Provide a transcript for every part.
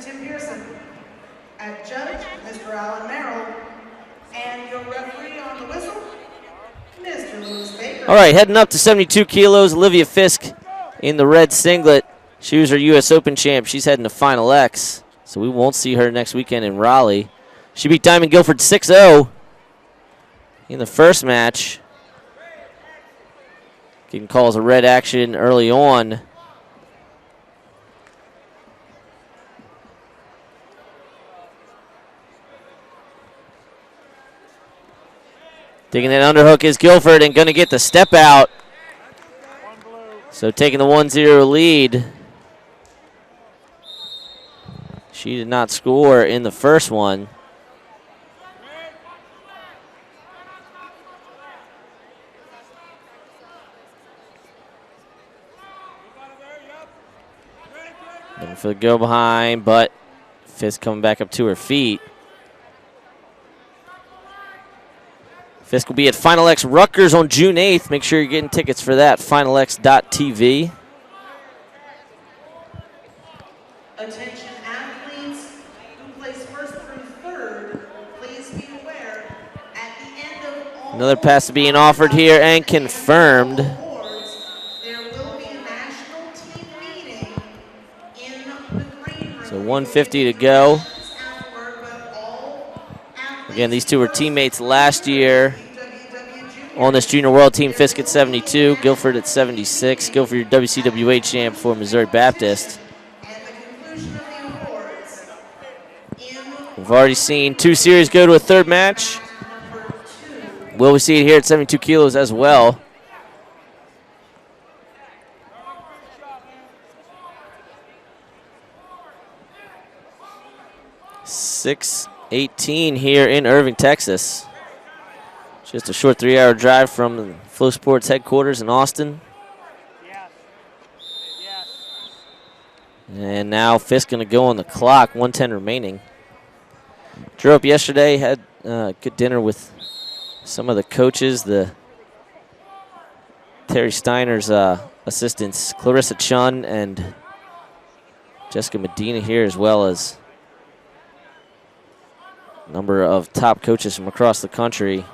Tim Pearson. Adjudge, Mr. Alan Merrill. And your referee on the whistle, Mr. Lewis Baker. All right, heading up to 72 kilos, Alyvia Fiske in the red singlet. She was her U.S. Open champ. She's heading to Final X, so we won't see her next weekend in Raleigh. She beat Dymond Guilford 6-0 in the first match. Getting calls of red action early on. Taking that underhook is Guilford and going to get the step out. So taking the 1-0 lead. She did not score in the first one. Looking for the go behind, but Fiske coming back up to her feet. Fiske will be at Final X Rutgers on June 8th. Make sure you're getting tickets for that, finalx.tv. Attention athletes who place first through third, please be aware at the end of all Another pass being offered here and confirmed. There will be a national team meeting in the green room. So 150 to go. Again, these two were teammates last year on this Junior World Team. Fiske at 72, Guilford at 76. Guilford, your WCWA champ for Missouri Baptist. We've already seen two series go to a third match. Will we see it here at 72 kilos as well? .618 here in Irving, Texas. Just a short 3-hour drive from Flow Sports headquarters in Austin. And now Fiske going to go on the clock, 1:10 remaining. Drew up yesterday, had a good dinner with some of the coaches, the Terry Steiner's assistants, Clarissa Chun and Jessica Medina here, as well as a number of top coaches from across the country.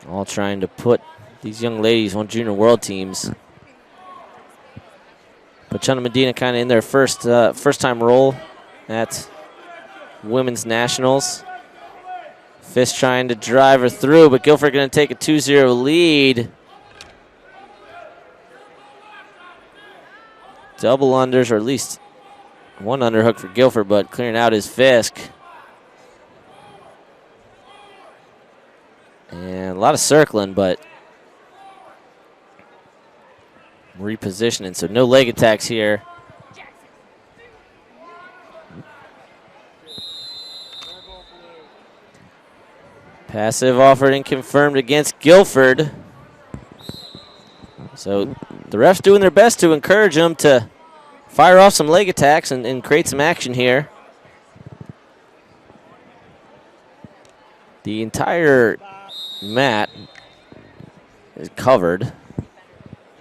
All trying to put these young ladies on Junior World teams. But Chun and Medina kind of in their first-time role at Women's Nationals. Fiske trying to drive her through, but Guilford going to take a 2-0 lead. Double unders, or at least one underhook for Guilford, but clearing out is Fiske. And a lot of circling, but repositioning, so no leg attacks here. Passive offered and confirmed against Guilford. So the refs doing their best to encourage them to fire off some leg attacks and create some action here. The entire mat is covered.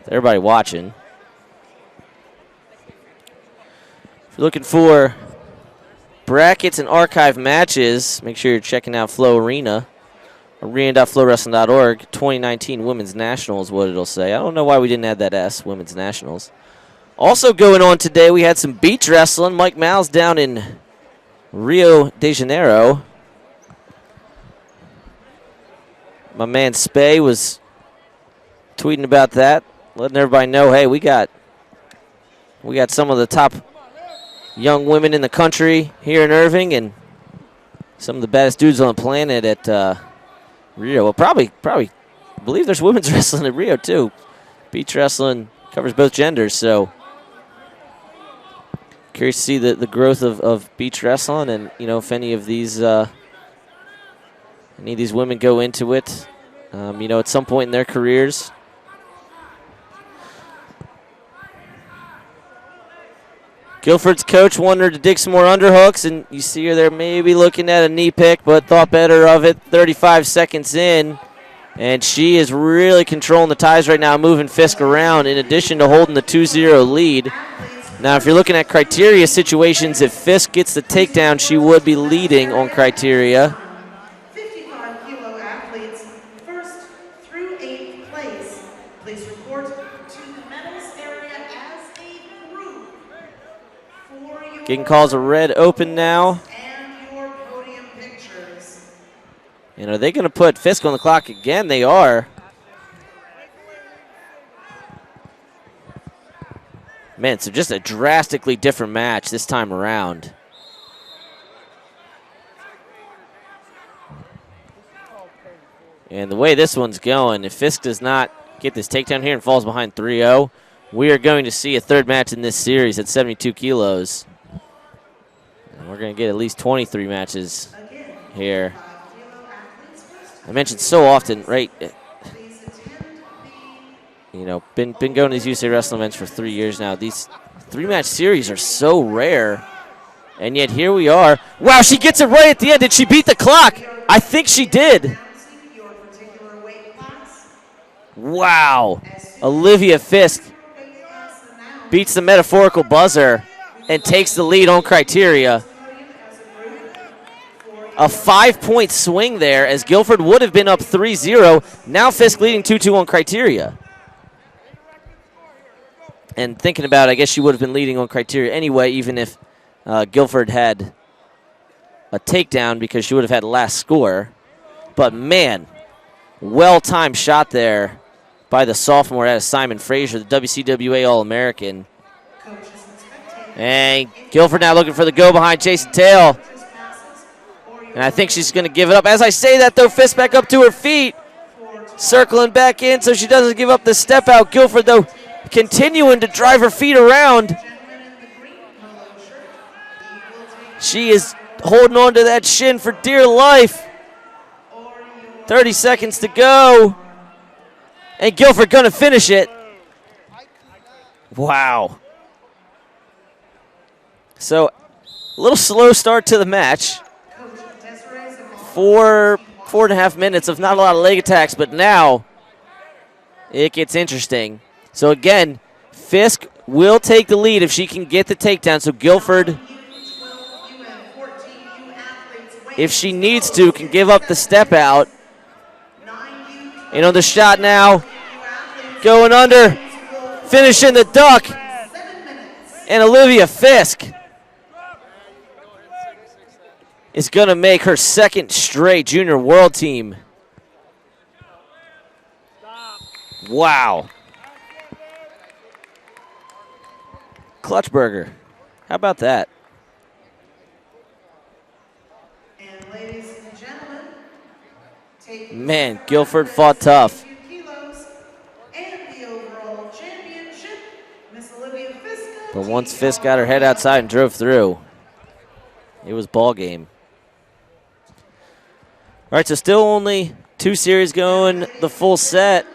Everybody watching. If you're looking for brackets and archive matches, make sure you're checking out Flow Arena. Arena.flowwrestling.org. 2019 Women's National is what it'll say. I don't know why we didn't add that S, Women's Nationals. Also going on today, we had some beach wrestling. Mike Mal's down in Rio de Janeiro. My man Spay was tweeting about that, letting everybody know, hey, we got some of the top young women in the country here in Irving, and some of the baddest dudes on the planet at Rio. Well, probably believe there's women's wrestling at Rio too. Beach wrestling covers both genders, so curious to see the growth of beach wrestling, and if any of these women go into it, at some point in their careers. Guilford's coach wanted her to dig some more underhooks, and you see her there maybe looking at a knee pick, but thought better of it 35 seconds in. And she is really controlling the ties right now, moving Fiske around, in addition to holding the 2-0 lead. Now, if you're looking at criteria situations, if Fiske gets the takedown, she would be leading on criteria. 55-kilo athletes, 1st through 8th place. Please report to the medals area as a group for your Getting calls a red open now. and your podium pictures. And are they going to put Fiske on the clock again? They are. Man, so just a drastically different match this time around. And the way this one's going, if Fiske does not get this takedown here and falls behind 3-0, we are going to see a third match in this series at 72 kilos. And we're going to get at least 23 matches here. I mentioned so often, right? You know, been going to these USA Wrestling events for 3 years now. These 3-match series are so rare, and yet here we are. Wow, she gets it right at the end. Did she beat the clock? I think she did. Wow. Alyvia Fiske beats the metaphorical buzzer and takes the lead on criteria. A 5-point swing there, as Guilford would have been up 3-0. Now Fiske leading 2-2 on criteria. And thinking about it, I guess she would have been leading on criteria anyway, even if Guilford had a takedown, because she would have had last score. But, man, well-timed shot there by the sophomore out of Simon Fraser, the WCWA All-American. And Guilford now looking for the go behind Jason Tail. And I think she's going to give it up. As I say that, though, Fiske back up to her feet. Circling back in so she doesn't give up the step out. Guilford, though, continuing to drive her feet around. She is holding on to that shin for dear life. 30 seconds to go. And Guilford going to finish it. Wow. So, a little slow start to the match. 4.5 minutes of not a lot of leg attacks, but now it gets interesting. So again, Fiske will take the lead if she can get the takedown. So Guilford, if she needs to, can give up the step out. And on the shot now, going under, finishing the duck, and Alyvia Fiske is going to make her second straight junior world team. Wow. Clutch burger. How about that? And ladies and gentlemen, Man, Guilford fought tough. and the overall championship, Miss Alyvia Fiske. But once Fiske got her head outside and drove through, it was ball game. All right, so still only 2 series going the full set.